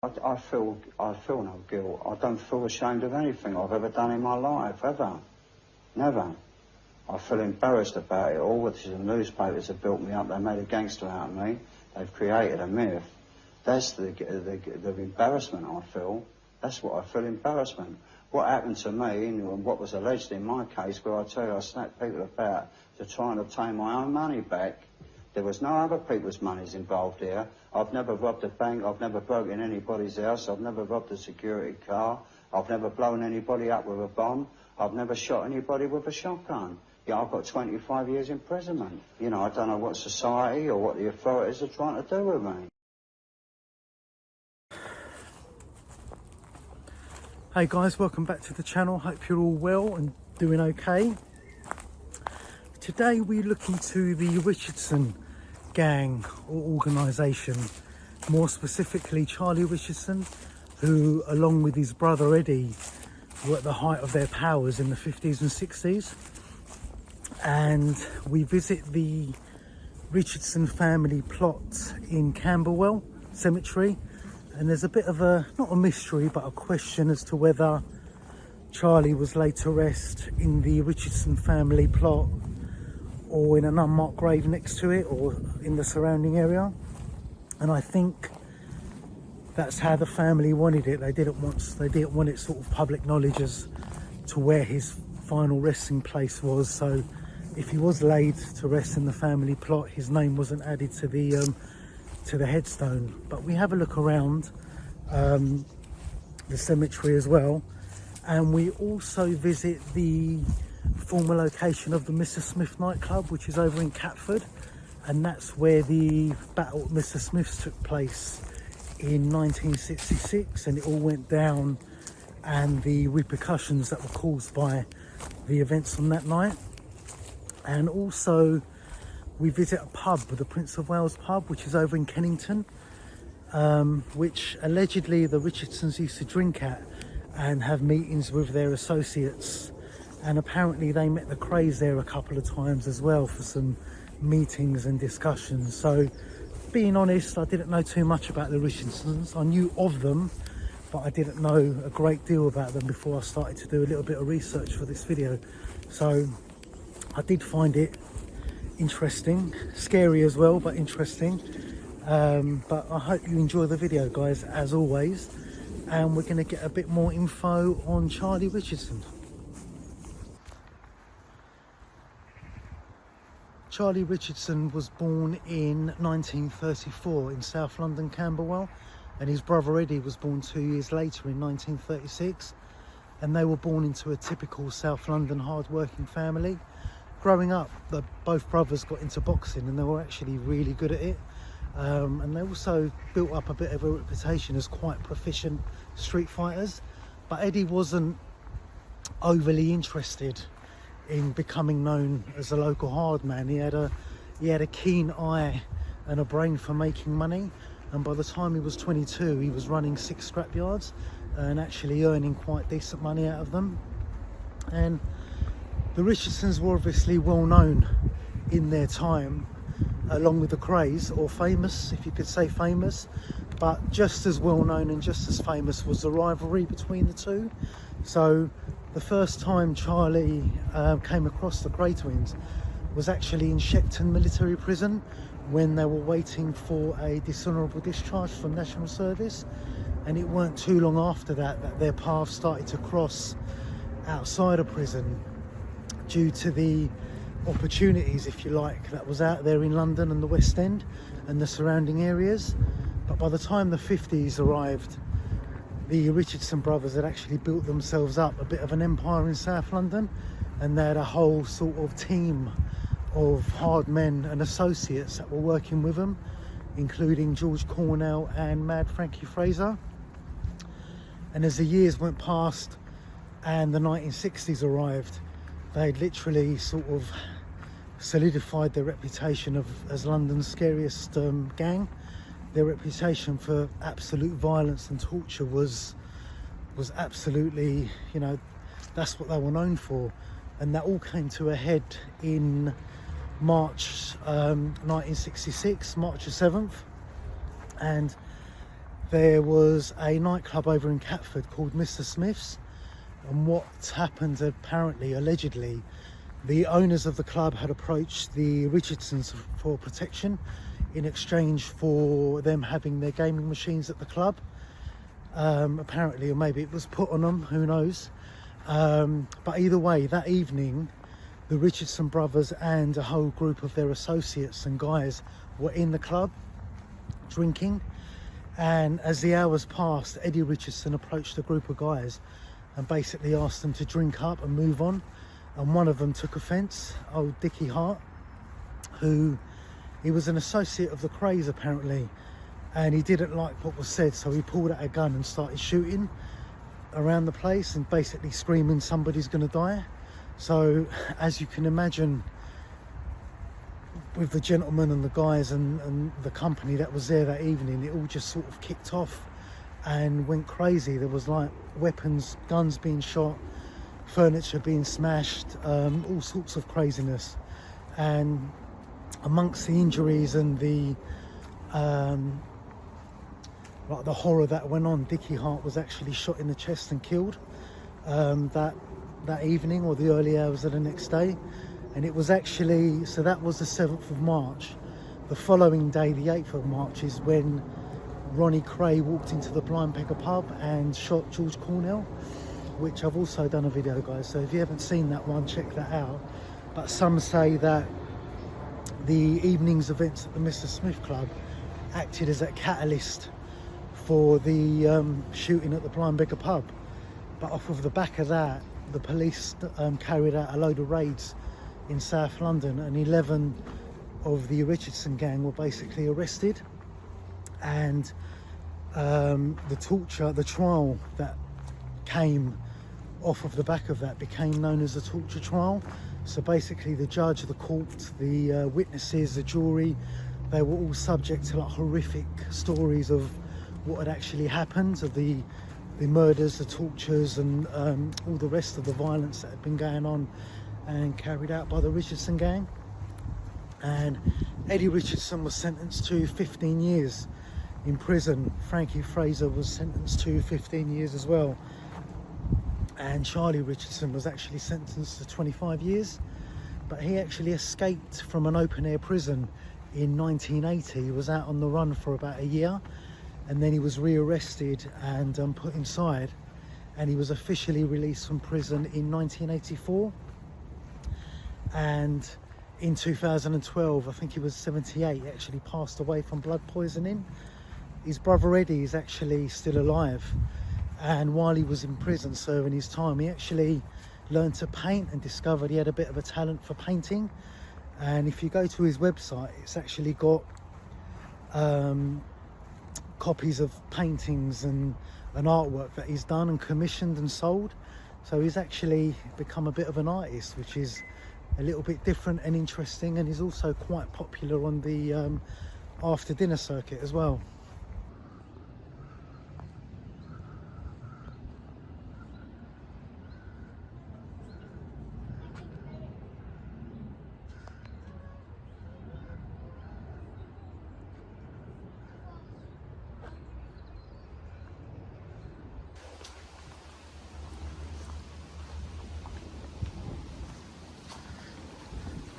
I feel no guilt. I don't feel ashamed of anything I've ever done in my life, ever. Never. I feel embarrassed about it all, which the newspapers have built me up. They made a gangster out of me. They've created a myth. That's the embarrassment I feel. That's what I feel, embarrassment. What happened to me, and what was alleged in my case, where I tell you I snapped people about to try and obtain my own money back. There was no other people's monies involved here. I've never robbed a bank. I've never broken anybody's house. I've never robbed a security car. I've never blown anybody up with a bomb. I've never shot anybody with a shotgun. Yeah, I've got 25 years imprisonment. You know, I don't know what society or what the authorities are trying to do with me. Hey guys, welcome back to the channel. Hope you're all well and doing okay. Today we're looking to the Richardson gang or organisation, more specifically Charlie Richardson, who along with his brother Eddie were at the height of their powers in the 50s and 60s. And we visit the Richardson family plot in Camberwell Cemetery, and there's a bit of a, not a mystery, but a question as to whether Charlie was laid to rest in the Richardson family plot or in an unmarked grave next to it or in the surrounding area. And I think that's how the family wanted it. They didn't want it sort of public knowledge as to where his final resting place was. So if he was laid to rest in the family plot, his name wasn't added to the headstone. But we have a look around the cemetery as well, and we also visit the former location of the Mr Smith Nightclub, which is over in Catford, and that's where the battle at Mr Smith's took place in 1966, and it all went down, and the repercussions that were caused by the events on that night. And also we visit a pub, the Prince of Wales pub, which is over in Kennington, which allegedly the Richardsons used to drink at and have meetings with their associates. And apparently they met the Krays there a couple of times as well for some meetings and discussions. So being honest, I didn't know too much about the Richardsons. I knew of them, but I didn't know a great deal about them before I started to do a little bit of research for this video. So I did find it interesting, scary as well, but interesting. But I hope you enjoy the video, guys, as always. And we're going to get a bit more info on Charlie Richardson. Charlie Richardson was born in 1934 in South London, Camberwell, and his brother Eddie was born 2 years later in 1936, and they were born into a typical South London hard-working family. Growing up, both brothers got into boxing, and they were actually really good at it, and they also built up a bit of a reputation as quite proficient street fighters. But Eddie wasn't overly interested in becoming known as a local hard man. He had a keen eye and a brain for making money, and by the time he was 22 he was running 6 scrapyards and actually earning quite decent money out of them. And the Richardsons were obviously well known in their time, along with the Krays, or famous, if you could say famous, but just as well known and just as famous was the rivalry between the two. So the first time Charlie came across the Kray twins was actually in Shepton military prison when they were waiting for a dishonourable discharge from national service, and it weren't too long after that their paths started to cross outside of prison due to the opportunities, if you like, that was out there in London and the West End and the surrounding areas. But by the time the 50s arrived, the Richardson brothers had actually built themselves up a bit of an empire in South London, and they had a whole sort of team of hard men and associates that were working with them, including George Cornell and Mad Frankie Fraser. And as the years went past and the 1960s arrived, they'd literally sort of solidified their reputation as London's scariest gang. Their reputation for absolute violence and torture was absolutely, you know, that's what they were known for. And that all came to a head in March 1966, March the 7th. And there was a nightclub over in Catford called Mr Smith's, and what happened, apparently, allegedly, the owners of the club had approached the Richardsons for protection in exchange for them having their gaming machines at the club. Apparently, or maybe it was put on them, who knows. But either way, that evening, the Richardson brothers and a whole group of their associates and guys were in the club drinking. And as the hours passed, Eddie Richardson approached a group of guys and basically asked them to drink up and move on. And one of them took offence, old Dickie Hart, who he was an associate of the Krays apparently, and he didn't like what was said, so he pulled out a gun and started shooting around the place and basically screaming, somebody's gonna die. So as you can imagine, with the gentlemen and the guys and the company that was there that evening, it all just sort of kicked off and went crazy. There was like weapons, guns being shot, furniture being smashed, all sorts of craziness. And amongst the injuries and the like the horror that went on, Dickie Hart was actually shot in the chest and killed that evening or the early hours of the next day. And it was actually, so that was the 7th of March. The following day, the 8th of March, is when Ronnie Kray walked into the Blind Beggar pub and shot George Cornell, which I've also done a video, guys, so if you haven't seen that one, check that out. But some say that the evening's events at the Mr Smith Club acted as a catalyst for the shooting at the Blind Beggar pub. But off of the back of that, the police carried out a load of raids in South London, and 11 of the Richardson gang were basically arrested. And the trial that came off of the back of that became known as the torture trial. So basically the judge, the court, the witnesses, the jury, they were all subject to like horrific stories of what had actually happened, of the murders, the tortures, and all the rest of the violence that had been going on and carried out by the Richardson gang. And Eddie Richardson was sentenced to 15 years in prison. Frankie Fraser was sentenced to 15 years as well. And Charlie Richardson was actually sentenced to 25 years. But he actually escaped from an open-air prison in 1980. He was out on the run for about a year, and then he was rearrested and put inside. And he was officially released from prison in 1984. And in 2012, I think he was 78, actually passed away from blood poisoning. His brother Eddie is actually still alive, and while he was in prison serving his time, he actually learned to paint and discovered he had a bit of a talent for painting. And if you go to his website, it's actually got copies of paintings and artwork that he's done and commissioned and sold. So he's actually become a bit of an artist, which is a little bit different and interesting, and he's also quite popular on the after dinner circuit as well.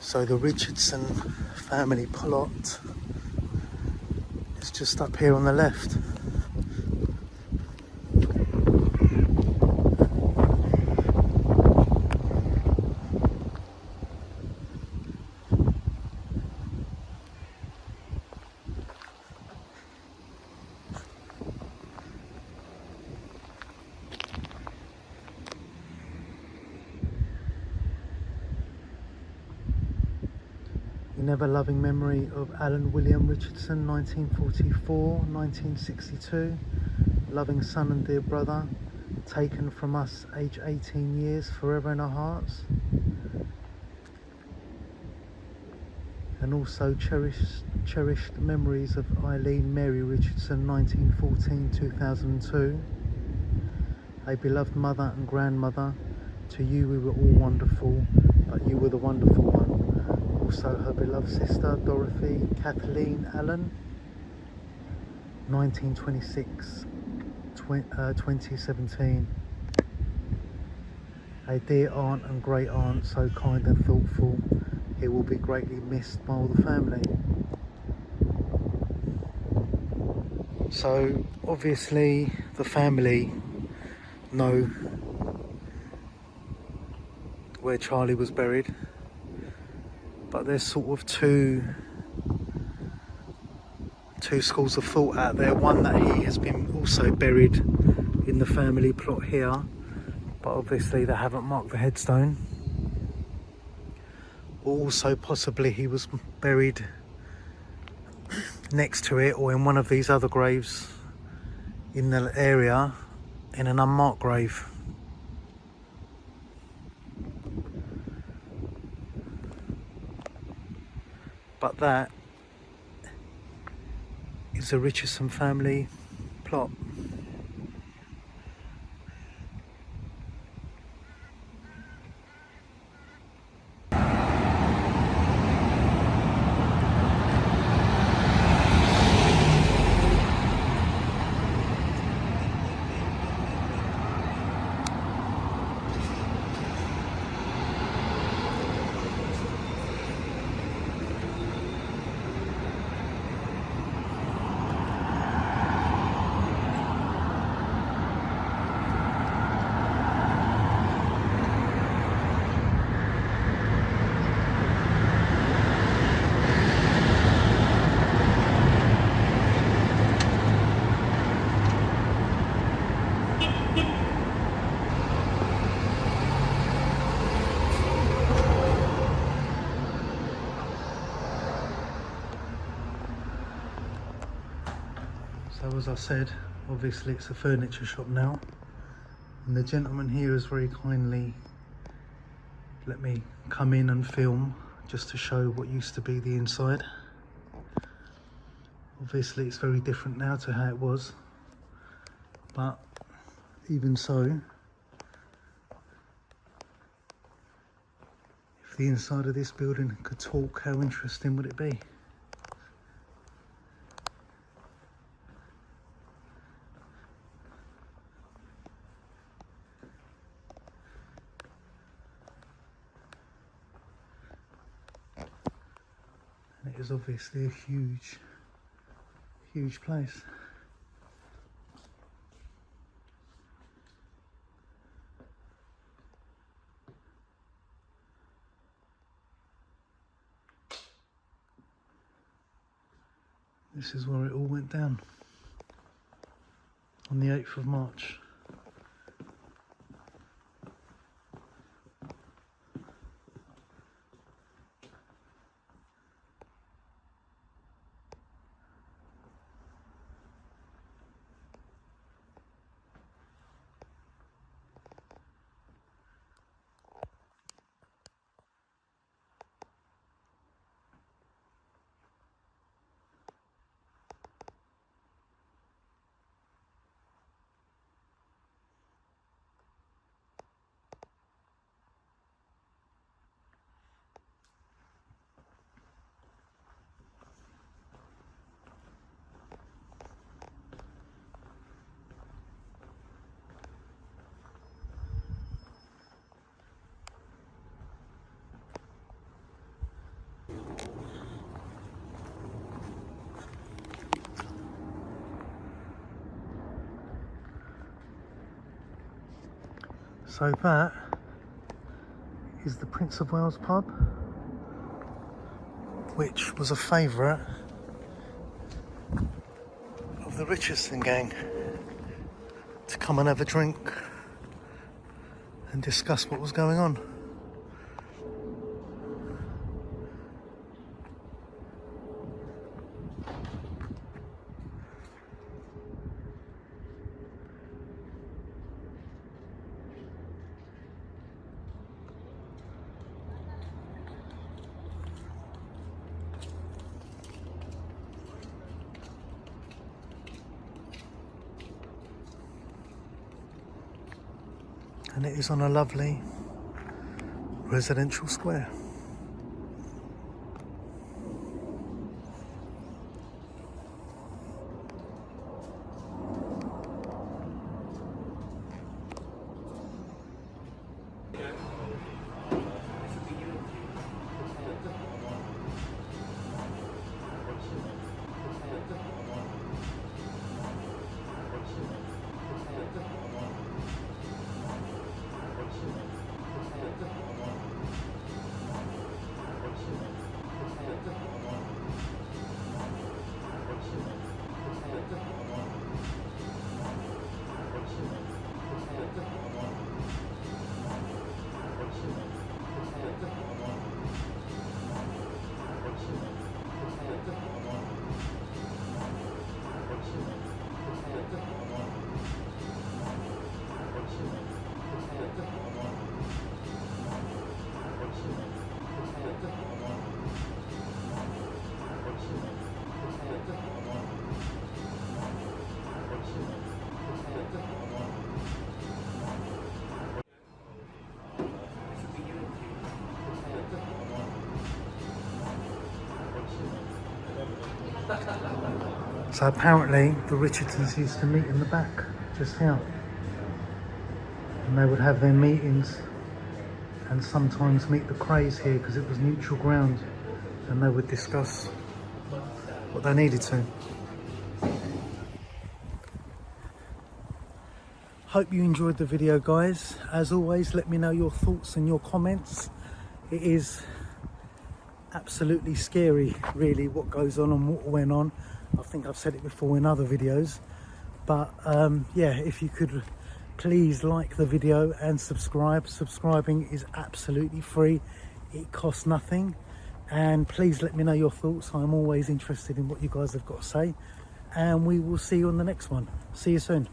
So the Richardson family plot is just up here on the left. In ever loving memory of Alan William Richardson, 1944-1962, loving son and dear brother, taken from us age 18 years, forever in our hearts. And also cherished memories of Eileen Mary Richardson, 1914-2002. A beloved mother and grandmother. To you we were all wonderful, but you were the wonderful one. Also her beloved sister Dorothy Kathleen Allen, 1926, 2017. A dear aunt and great aunt, so kind and thoughtful, he will be greatly missed by all the family. So obviously the family know where Charlie was buried, but there's sort of two schools of thought out there. One, that he has been also buried in the family plot here, but obviously they haven't marked the headstone. Also possibly he was buried next to it or in one of these other graves in the area in an unmarked grave. But that is the Richardson family plot. So as I said, obviously it's a furniture shop now, and the gentleman here has very kindly let me come in and film just to show what used to be the inside. Obviously it's very different now to how it was, but even so, if the inside of this building could talk, how interesting would it be? And it is obviously a huge place. This is where it all went down on the 8th of March. So that is the Prince of Wales pub, which was a favourite of the Richardson gang to come and have a drink and discuss what was going on. And it is on a lovely residential square. So apparently the Richardsons used to meet in the back, just here. And they would have their meetings and sometimes meet the Krays here because it was neutral ground, and they would discuss what they needed to. Hope you enjoyed the video, guys. As always, let me know your thoughts and your comments. It is absolutely scary, really, what goes on and what went on. I think I've said it before in other videos, but yeah, if you could please like the video and subscribe. Subscribing is absolutely free, it costs nothing, and please let me know your thoughts. I'm always interested in what you guys have got to say, and we will see you on the next one. See you soon.